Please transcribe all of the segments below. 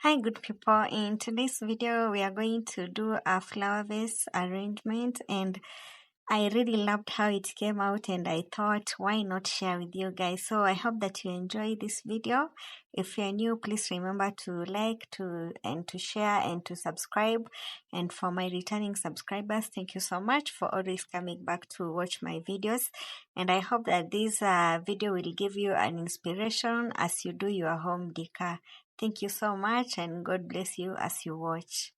Hi good people, in today's video we are going to do a flower vase arrangement, and I really loved how it came out and I thought why not share with you guys. So I hope that you enjoy this video. If you're new, please remember to like and to share and to subscribe. And for my returning subscribers, thank you so much for always coming back to watch my videos, and I hope that this video will give you an inspiration as you do your home decor. Thank you so much, and God bless you as you watch.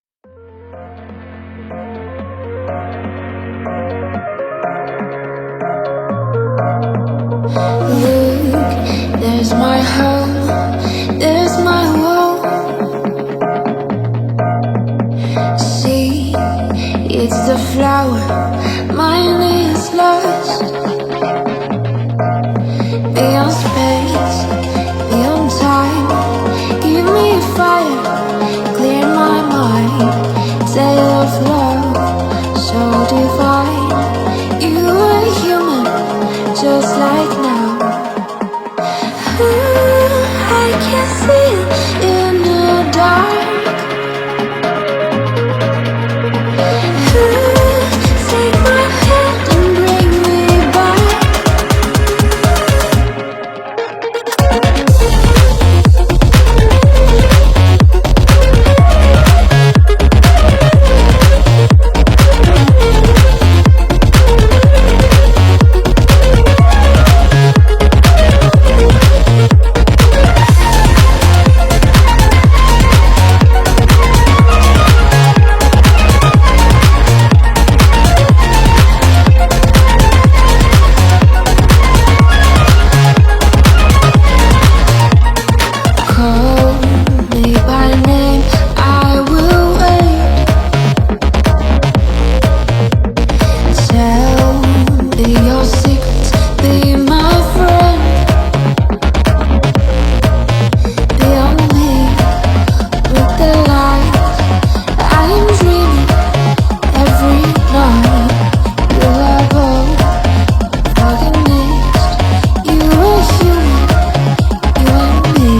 Look, there's my home, there's my wall. See, it's the flower, mine is lost. Beyond space, beyond time, give me a fire, clear my mind. Tale of love, so divine. You are human, just like now. I can see it in the dark. Take my hand and bring me back. Call me by name, I will wait. Tell me your secrets, be my friend. Beyond me, with the light, I'm dreaming every night. You are both organized. You are human, you and me.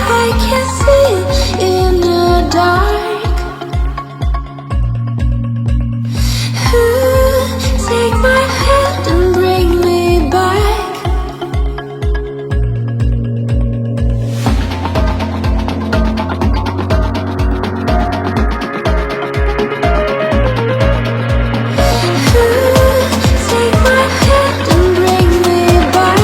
I can see it in the dark. Take my hand and bring me back. Take my hand and bring me back.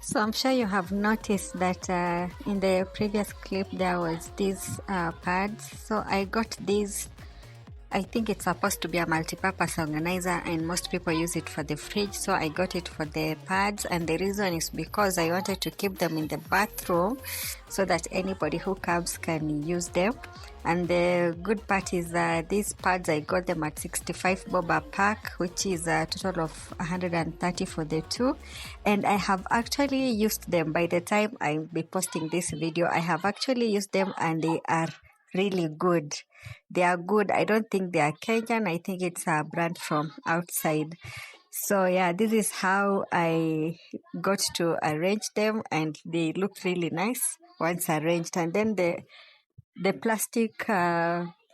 So I'm sure you have noticed that in the previous clip there was these pads. So I got these. I think it's supposed to be a multi-purpose organizer, and most people use it for the fridge, so I got it for the pads. And the reason is because I wanted to keep them in the bathroom so that anybody who comes can use them. And the good part is that these pads, I got them at 65 bob a pack, which is a total of 130 for the two. And I have actually used them. By the time I'll be posting this video, I have actually used them and they are really good. They are good. I don't think they are Kenyan. I think it's a brand from outside. So yeah, this is how I got to arrange them, and they look really nice once arranged. And then the plastic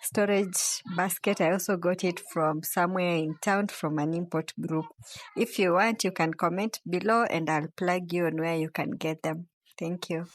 storage basket, I also got it from somewhere in town from an import group. If you want, you can comment below and I'll plug you on where you can get them. Thank you.